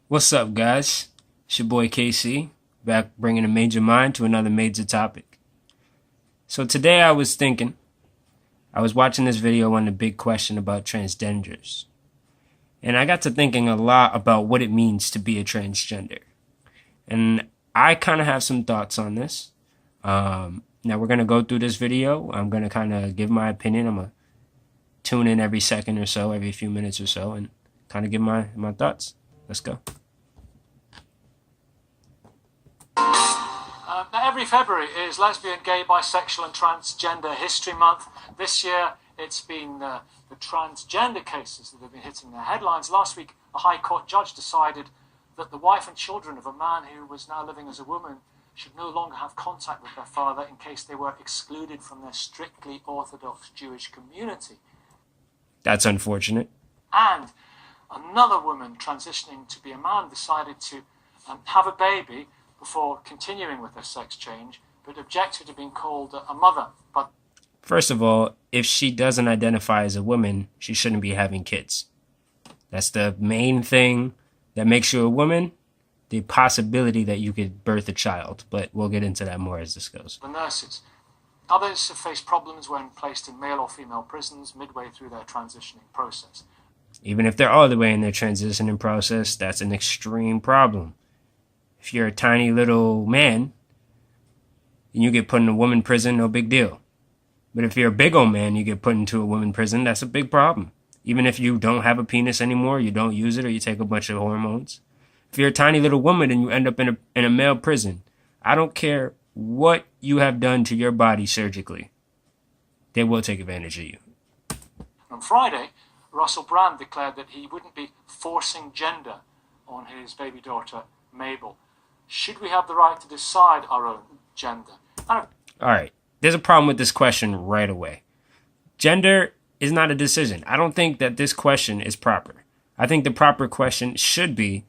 What's up, guys? It's your boy KC, back bringing a major mind to another major topic. So today I was watching this video on the big question about transgenders. And I got to thinking a lot about what it means to be a transgender. And I kind of have some thoughts on this. Now we're going to go through this video. I'm going to kind of give my opinion. I'm going to tune in every second or so, every few minutes or so, and kind of give my thoughts. Let's go. Every February is Lesbian, Gay, Bisexual and Transgender History Month. This year it's been the transgender cases that have been hitting the headlines. Last week a High Court judge decided that the wife and children of a man who was now living as a woman should no longer have contact with their father in case they were excluded from their strictly Orthodox Jewish community. That's unfortunate. And another woman transitioning to be a man decided to have a baby before continuing with their sex change, but objected to being called a mother. But first of all, if she doesn't identify as a woman, she shouldn't be having kids. That's the main thing that makes you a woman, the possibility that you could birth a child. But we'll get into that more as this goes. The nurses. Others have faced problems when placed in male or female prisons midway through their transitioning process. Even if they're all the way in their transitioning process, that's an extreme problem. If you're a tiny little man and you get put in a woman prison, no big deal. But if you're a big old man, you get put into a woman prison, that's a big problem. Even if you don't have a penis anymore, you don't use it, or you take a bunch of hormones. If you're a tiny little woman and you end up in a male prison, I don't care what you have done to your body surgically, they will take advantage of you. On Friday, Russell Brand declared that he wouldn't be forcing gender on his baby daughter, Mabel. Should we have the right to decide our own gender? All right. There's a problem with this question right away. Gender is not a decision. I don't think that this question is proper. I think the proper question should be,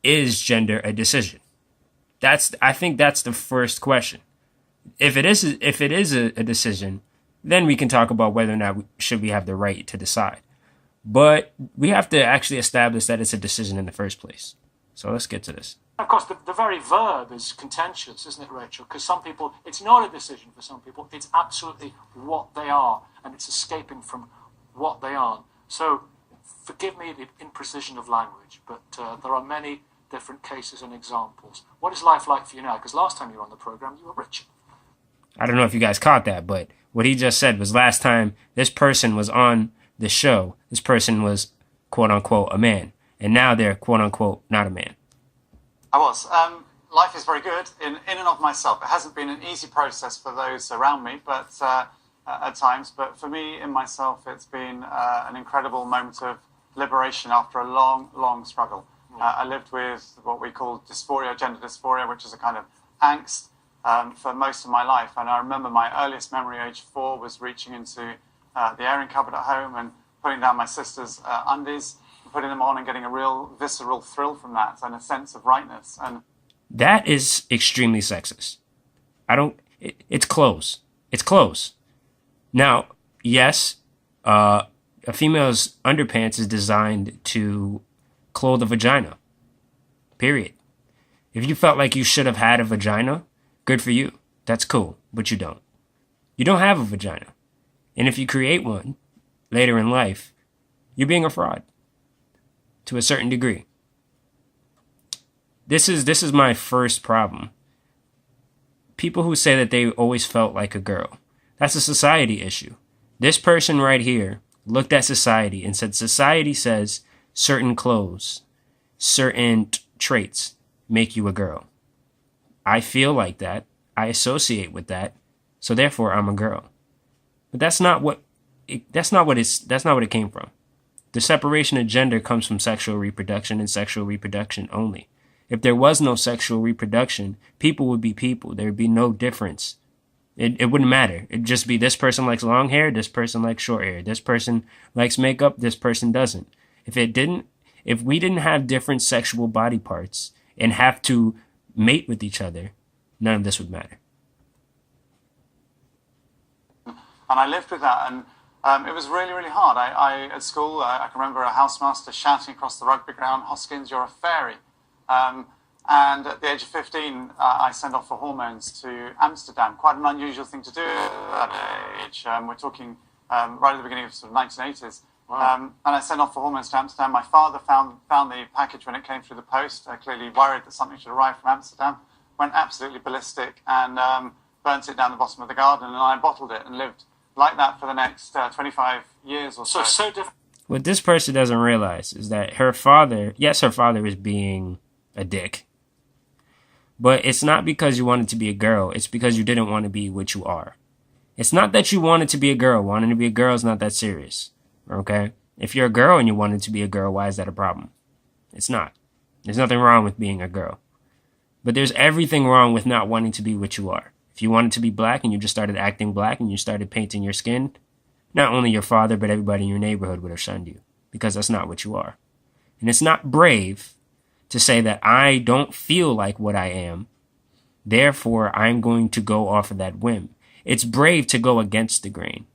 is gender a decision? I think that's the first question. If it is a decision, then we can talk about whether or not should we have the right to decide. But we have to actually establish that it's a decision in the first place. So let's get to this. Of course, the very verb is contentious, isn't it, Rachel? Because some people, it's not a decision for some people. It's absolutely what they are, and it's escaping from what they aren't. So forgive me the imprecision of language, but there are many different cases and examples. What is life like for you now? Because last time you were on the program, you were Richard. I don't know if you guys caught that, but what he just said was last time this person was on the show, this person was, quote unquote, a man. And now they're, quote unquote, not a man. I was. Life is very good in and of myself. It hasn't been an easy process for those around me, but at times. But for me, in myself, it's been an incredible moment of liberation after a long, long struggle. I lived with what we call dysphoria, gender dysphoria, which is a kind of angst for most of my life. And I remember my earliest memory, age 4, was reaching into the airing cupboard at home and putting down my sister's undies, putting them on and getting a real visceral thrill from that and a sense of rightness. And that is extremely sexist. It's clothes. It's clothes. Now, yes, a female's underpants is designed to clothe a vagina. Period. If you felt like you should have had a vagina, good for you. That's cool, but you don't. You don't have a vagina. And if you create one later in life, you're being a fraud. To a certain degree. This is my first problem. People who say that they always felt like a girl. That's a society issue. This person right here looked at society and said society says certain clothes, certain traits make you a girl. I feel like that. I associate with that. So therefore I'm a girl. But that's not what it came from. The separation of gender comes from sexual reproduction and sexual reproduction only. If there was no sexual reproduction, people would be people. There would be no difference. It wouldn't matter. It'd just be this person likes long hair, this person likes short hair, this person likes makeup, this person doesn't. If we didn't have different sexual body parts and have to mate with each other, none of this would matter. And I lived with that, and it was really, really hard. At school, I can remember a housemaster shouting across the rugby ground, "Hoskins, you're a fairy." And at the age of 15, I sent off for hormones to Amsterdam. Quite an unusual thing to do at that age. We're talking right at the beginning of sort of 1980s. Wow. And I sent off for hormones to Amsterdam. My father found the package when it came through the post, clearly worried that something should arrive from Amsterdam. Went absolutely ballistic and burnt it down the bottom of the garden. And I bottled it and lived like that for the next 25 years or so. So different. What this person doesn't realize is that her father is being a dick. But it's not because you wanted to be a girl. It's because you didn't want to be what you are. It's not that you wanted to be a girl. Wanting to be a girl is not that serious. Okay? If you're a girl and you wanted to be a girl, why is that a problem? It's not. There's nothing wrong with being a girl. But there's everything wrong with not wanting to be what you are. If you wanted to be black and you just started acting black and you started painting your skin, not only your father, but everybody in your neighborhood would have shunned you. Because that's not what you are. And it's not brave to say that I don't feel like what I am, therefore I'm going to go off of that whim. It's brave to go against the grain.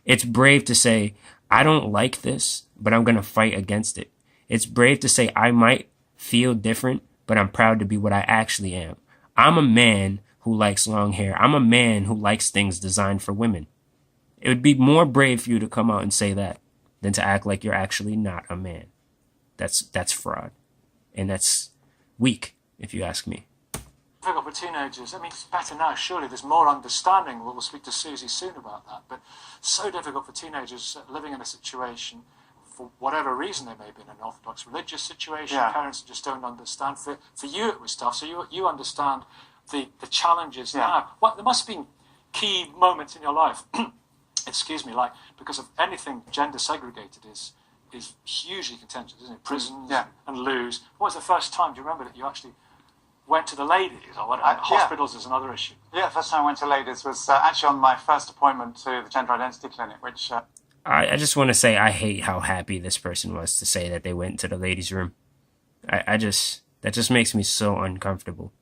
It's brave to say, I don't like this, but I'm going to fight against it. It's brave to say, I might feel different, but I'm proud to be what I actually am. I'm a man who likes long hair. I'm a man who likes things designed for women. It would be more brave for you to come out and say that than to act like you're actually not a man. That's fraud. And that's weak, if you ask me. Difficult for teenagers. I mean, it's better now, surely. There's more understanding. We'll speak to Susie soon about that. But so difficult for teenagers living in a situation, for whatever reason they may be in an orthodox religious situation, parents just don't understand. For you it was tough, so you understand the challenges now. Well, there must have been key moments in your life, excuse me, like, because of anything gender segregated is hugely contentious, isn't it? Prisons and loos. What was the first time, do you remember, that you actually went to the ladies? Or what, hospitals is another issue. Yeah, the first time I went to ladies was actually on my first appointment to the Gender Identity Clinic, which... I just want to say I hate how happy this person was to say that they went to the ladies' room. That just makes me so uncomfortable.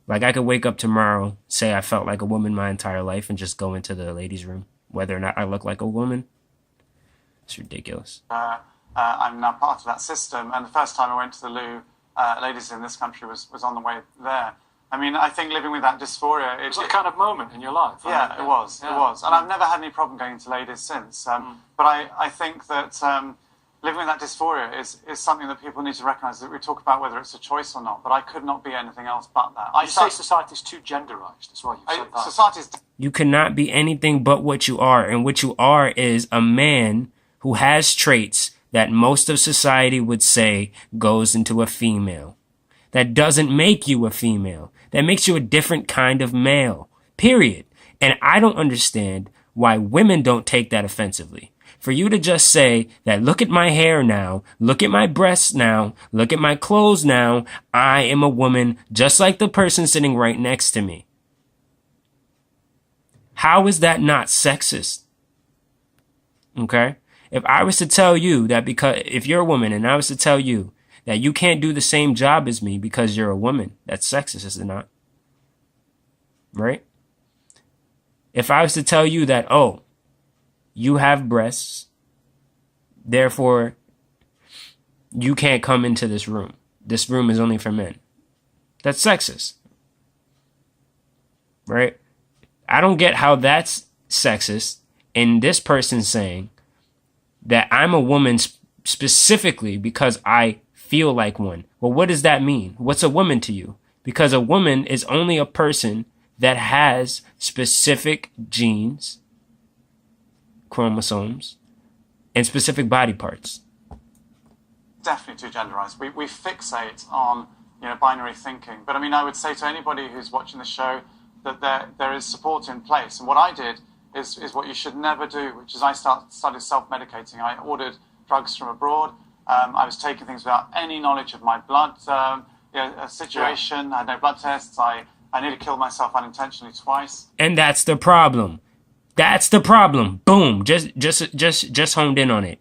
Like, I could wake up tomorrow, say I felt like a woman my entire life, and just go into the ladies' room, whether or not I look like a woman. It's ridiculous. I'm now part of that system, and the first time I went to the loo, ladies in this country was on the way there. I mean, I think living with that dysphoria... It was a kind of moment in your life. Yeah, it was. And I've never had any problem going to ladies since. But I think that living with that dysphoria is something that people need to recognise, that we talk about whether it's a choice or not, but I could not be anything else but that. You say society's too genderised, that's why you said that. Society's... You cannot be anything but what you are, and what you are is a man who has traits that most of society would say goes into a female. That doesn't make you a female. That makes you a different kind of male. Period. And I don't understand why women don't take that offensively. For you to just say that, look at my hair now, look at my breasts now, look at my clothes now, I am a woman just like the person sitting right next to me. How is that not sexist? Okay? If I was to tell you that if you're a woman and I was to tell you that you can't do the same job as me because you're a woman, that's sexist, is it not? Right? If I was to tell you that, oh, you have breasts, therefore you can't come into this room. This room is only for men. That's sexist. Right? I don't get how that's sexist in this person saying that I'm a woman specifically because I feel like one. Well, what does that mean? What's a woman to you? Because a woman is only a person that has specific genes, chromosomes, and specific body parts. Definitely too genderized. We fixate on binary thinking. But I mean, I would say to anybody who's watching the show that there is support in place. And what I did is what you should never do, which is I started self-medicating. I ordered drugs from abroad. I was taking things without any knowledge of my blood situation. I had no blood tests. I nearly killed myself unintentionally twice. And that's the problem. That's the problem. Boom. Just honed in on it.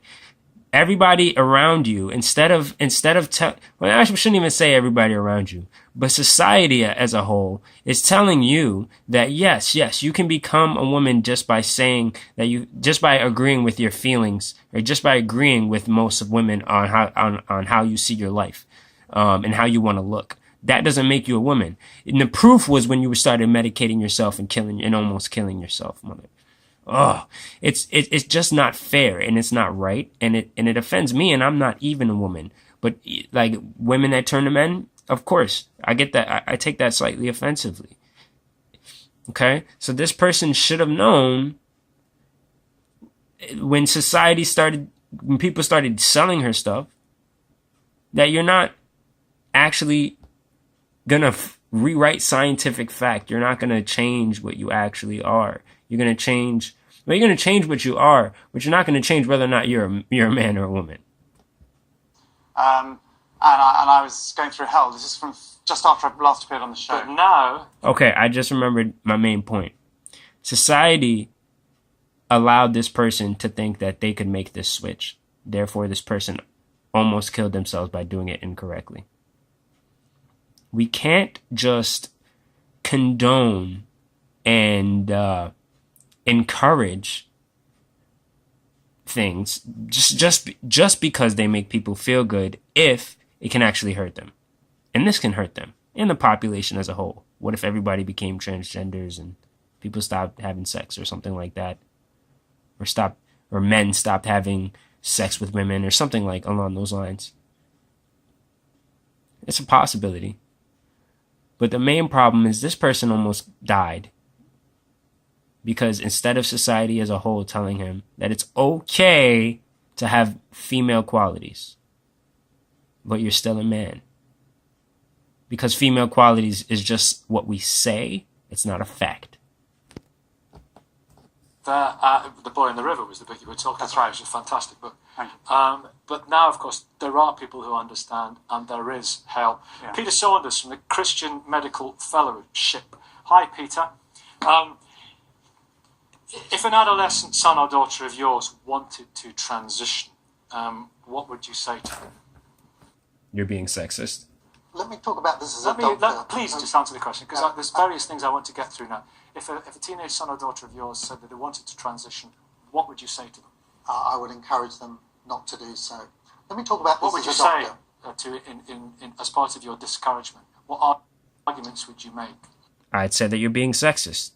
Everybody around you, instead of well, I shouldn't even say everybody around you, but society as a whole is telling you that yes, you can become a woman just by saying that just by agreeing with your feelings, or just by agreeing with most of women on how you see your life. and how you want to look. That doesn't make you a woman. And the proof was when you started medicating yourself and almost killing yourself, mother. Oh, it's just not fair, and it's not right, and it offends me, and I'm not even a woman. But like women that turn to men, of course, I get that. I take that slightly offensively. Okay, so this person should have known when people started selling her stuff, that you're not actually gonna rewrite scientific fact. You're not gonna change what you actually are. You're gonna change what you are, but you're not gonna change whether or not you're a man or a woman. And I was going through hell. This is from just after I last appeared on the show. But now... Okay, I just remembered my main point. Society allowed this person to think that they could make this switch. Therefore, this person almost killed themselves by doing it incorrectly. We can't just condone and encourage things just because they make people feel good if it can actually hurt them. And this can hurt them and the population as a whole. What if everybody became transgenders and people stopped having sex or something like that? Or men stopped having sex with women or something like along those lines. It's a possibility. But the main problem is this person almost died because instead of society as a whole telling him that it's okay to have female qualities, but you're still a man. Because female qualities is just what we say, it's not a fact. The Boy in the River was the book you were talking That's about. right. Which is a fantastic book. Thank you. But now, of course, there are people who understand, and there is hell. Yeah. Peter Saunders from the Christian Medical Fellowship. Hi, Peter. If an adolescent son or daughter of yours wanted to transition, what would you say to them? You're being sexist. Let me talk about this as a doctor. Please just answer the question, because there's various things I want to get through now. If a teenage son or daughter of yours said that they wanted to transition, what would you say to them? I would encourage them not to do so. Let me talk about What this would as you a say doctor. in as part of your discouragement? What arguments would you make? I'd say that you're being sexist.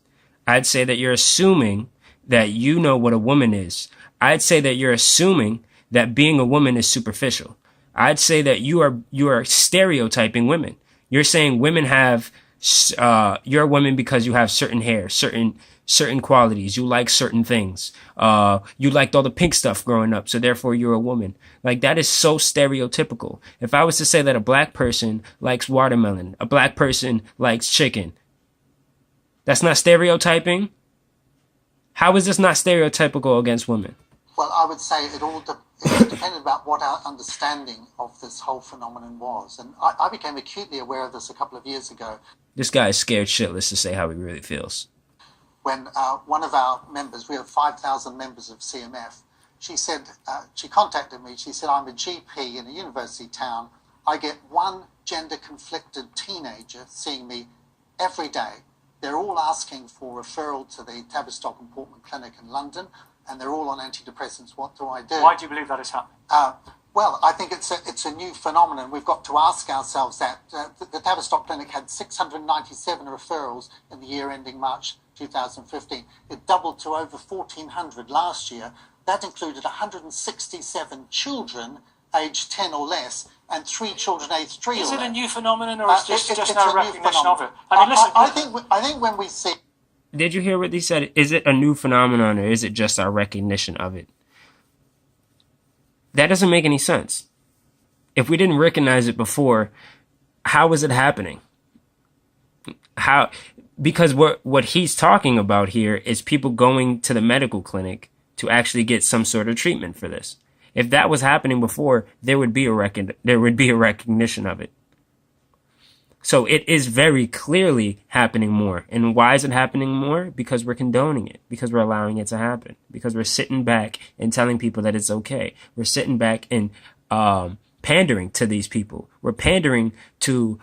I'd say that you're assuming that you know what a woman is. I'd say that you're assuming that being a woman is superficial. I'd say that you are stereotyping women. You're saying women have, you're a woman because you have certain hair, certain qualities. You like certain things. You liked all the pink stuff growing up, so therefore you're a woman. Like, that is so stereotypical. If I was to say that a black person likes watermelon, a black person likes chicken, that's not stereotyping? How is this not stereotypical against women? Well, I would say it all depended about what our understanding of this whole phenomenon was. And I became acutely aware of this a couple of years ago. This guy is scared shitless to say how he really feels. When one of our members, we have 5,000 members of CMF, she said, she contacted me, she said, I'm a GP in a university town. I get one gender-conflicted teenager seeing me every day. They're all asking for referral to the Tavistock and Portman Clinic in London, and they're all on antidepressants. What do I do? Why do you believe that is happening? Well, I think it's a new phenomenon. We've got to ask ourselves that. The Tavistock Clinic had 697 referrals in the year ending March 2015. It doubled to over 1,400 last year. That included 167 children aged 10 or less, and 3 children aged 3 or less. Is it a new phenomenon, or is this just it's no a new recognition of phenomenon. it? I mean, listen. I think when we see... Did you hear what he said? Is it a new phenomenon, or is it just our recognition of it? That doesn't make any sense. If we didn't recognize it before, how is it happening? How? Because what he's talking about here is people going to the medical clinic to actually get some sort of treatment for this. If that was happening before, there would be a recognition of it. So it is very clearly happening more. And why is it happening more? Because we're condoning it. Because we're allowing it to happen. Because we're sitting back and telling people that it's okay. We're sitting back and pandering to these people. We're pandering to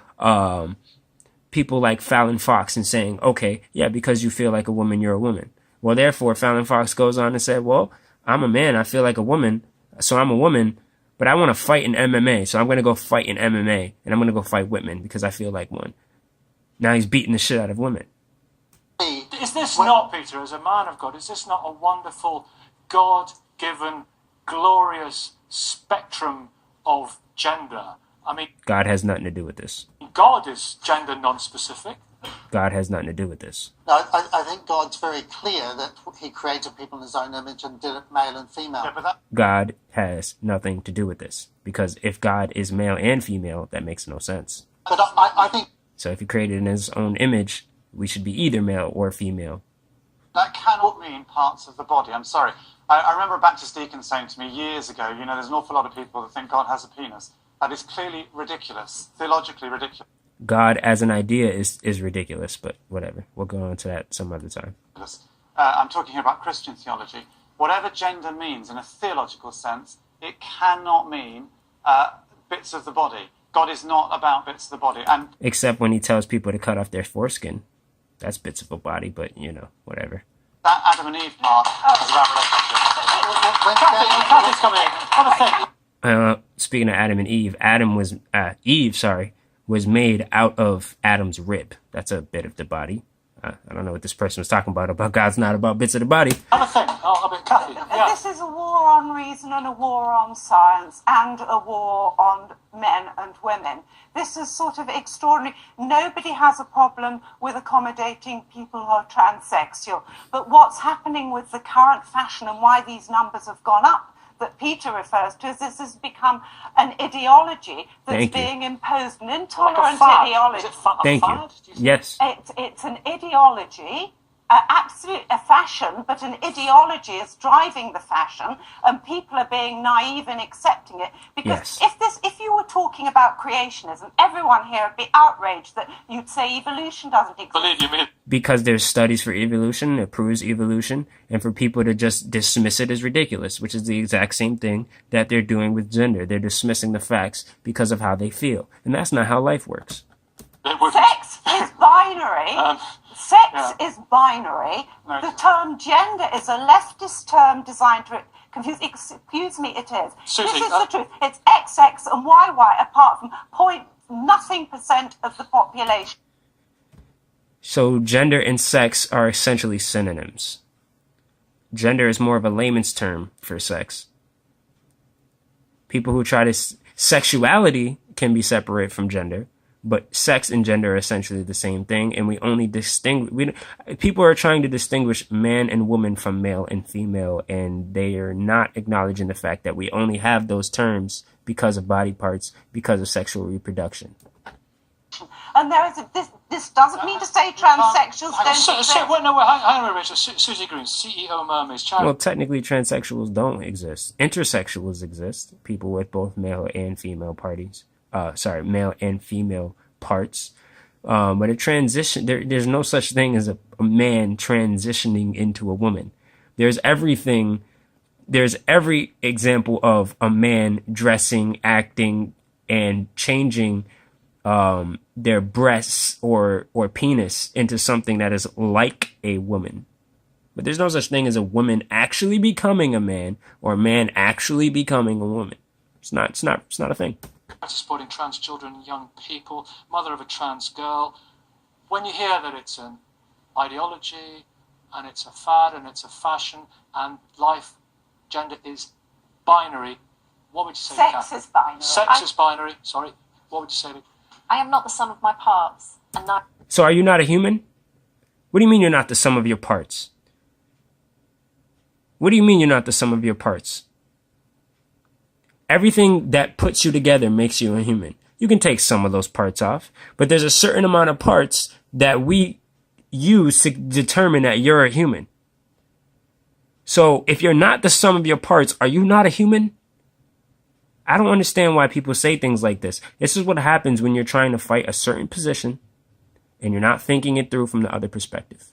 people like Fallon Fox and saying, okay, yeah, because you feel like a woman, you're a woman. Well, therefore, Fallon Fox goes on and said, well, I'm a man, I feel like a woman, so I'm a woman, But I want to fight in MMA, so I'm going to go fight in MMA, and I'm going to go fight Whitman because I feel like one. Now he's beating the shit out of women. Is this not, Peter, as a man of God, is this not a wonderful, God-given, glorious spectrum of gender? I mean, God has nothing to do with this. God is gender non-specific. God has nothing to do with this. No, I think God's very clear that he created people in his own image and did it male and female. Yeah, but God has nothing to do with this. Because if God is male and female, that makes no sense. But I think So if he created in his own image, we should be either male or female. that cannot mean parts of the body. I'm sorry. I remember a Baptist deacon saying to me years ago, you know, there's an awful lot of people that think God has a penis. That is clearly ridiculous, theologically ridiculous. God as an idea is ridiculous, but whatever. We'll go on to that some other time. I'm talking here about Christian theology. Whatever gender means in a theological sense, it cannot mean bits of the body. God is not about bits of the body. And Except when he tells people to cut off their foreskin. That's bits of a body, but, you know, whatever. that Adam and Eve part is about relationship. Kathy's coming in. Have a think. Speaking of Adam and Eve, Eve was made out of Adam's rib. That's a bit of the body. I don't know what this person was talking about God's not about bits of the body. Have a think. I'll be Kathy. Yeah. This is a war on reason and a war on science and a war on men and women. This is sort of extraordinary. Nobody has a problem with accommodating people who are transsexual. But what's happening with the current fashion and why these numbers have gone up that Peter refers to is this has become an ideology that's being imposed, an intolerant ideology. Is it a Thank you. fad? Do you think? Yes. It's an ideology, absolute a fashion, but an ideology is driving the fashion, and people are being naive in accepting it. Because if you were talking about creationism, everyone here would be outraged that you'd say evolution doesn't exist. Believe you me. Because there's studies for evolution, it proves evolution, and for people to just dismiss it is ridiculous, which is the exact same thing that they're doing with gender. They're dismissing the facts because of how they feel. And that's not how life works. Sex is binary. Sex is binary. No. The term gender is a leftist term designed to confuse. Excuse me, it is. Susie, This is the truth. It's XX and YY apart from .nothing% of the population. So gender and sex are essentially synonyms. Gender is more of a layman's term for sex. People who try to... Sexuality can be separate from gender, but sex and gender are essentially the same thing, and we only distinguish... People are trying to distinguish man and woman from male and female, and they are not acknowledging the fact that we only have those terms because of body parts, because of sexual reproduction. And there is this doesn't mean to say transsexuals don't exist. Hang on, Rachel. Susie Green, CEO Mermaids Charity. Well, technically, transsexuals don't exist. Intersexuals exist. People with both male and female male and female parts. But a transition, there's no such thing as a man transitioning into a woman. There's every example of a man dressing, acting, and changing their breasts or penis into something that is like a woman. But there's no such thing as a woman actually becoming a man or a man actually becoming a woman. It's not a thing. Supporting trans children and young people, mother of a trans girl. When you hear that it's an ideology and it's a fad and it's a fashion and life, gender is binary, what would you say? Sex is binary. Sex is binary. Sorry. What would you say? I am not the sum of my parts, and that. So are you not a human? What do you mean you're not the sum of your parts? What do you mean you're not the sum of your parts? Everything that puts you together makes you a human. You can take some of those parts off, but there's a certain amount of parts that we use to determine that you're a human. So if you're not the sum of your parts, are you not a human? I don't understand why people say things like this. This is what happens when you're trying to fight a certain position and you're not thinking it through from the other perspective.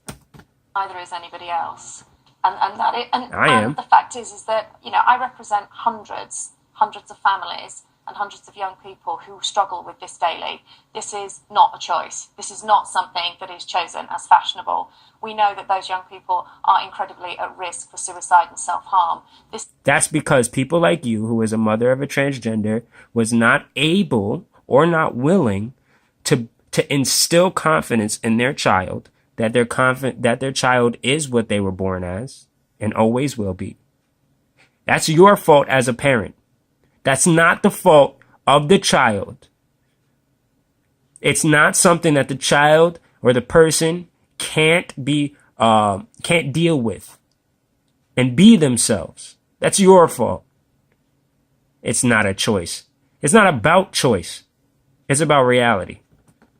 Neither is anybody else, and I am. The fact is that I represent hundreds of families, and hundreds of young people who struggle with this daily. This is not a choice. This is not something that is chosen as fashionable. We know that those young people are incredibly at risk for suicide and self-harm. That's because people like you, who is a mother of a transgender, was not able or not willing to instill confidence in their child, that their child is what they were born as and always will be. That's your fault as a parent. That's not the fault of the child. It's not something that the child or the person can't deal with and be themselves. That's your fault. It's not a choice. It's not about choice. It's about reality.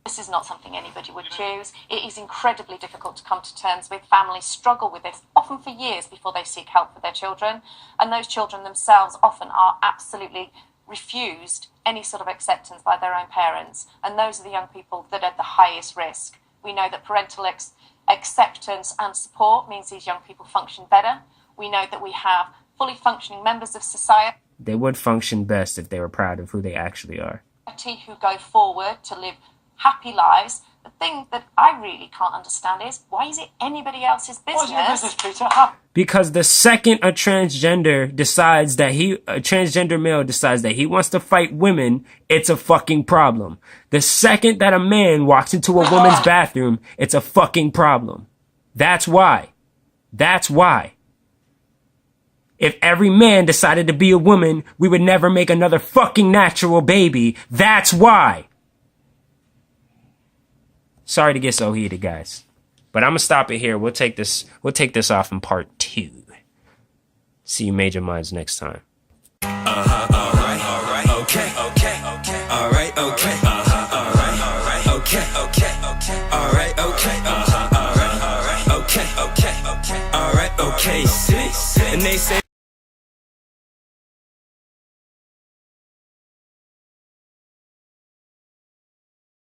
This is not something anybody would choose. It is incredibly difficult to come to terms with. Families struggle with this, often for years before they seek help for their children. And those children themselves often are absolutely refused any sort of acceptance by their own parents. And those are the young people that are at the highest risk. We know that parental acceptance and support means these young people function better. We know that we have fully functioning members of society. They would function best if they were proud of who they actually are. Who go forward to live happy lives. The thing that I really can't understand is, why is it anybody else's business? What's your business, Peter? Because the second a transgender male decides that he wants to fight women, it's a fucking problem. The second that a man walks into a woman's bathroom, it's a fucking problem. That's why. That's why. If every man decided to be a woman, we would never make another fucking natural baby. That's why. Sorry to get so heated, guys. But I'm going to stop it here. We'll take this off in part 2. See you major minds next time. Alright, okay. Alright, okay. Alright, okay. Alright, okay. Alright, okay. Alright, okay. See, and they say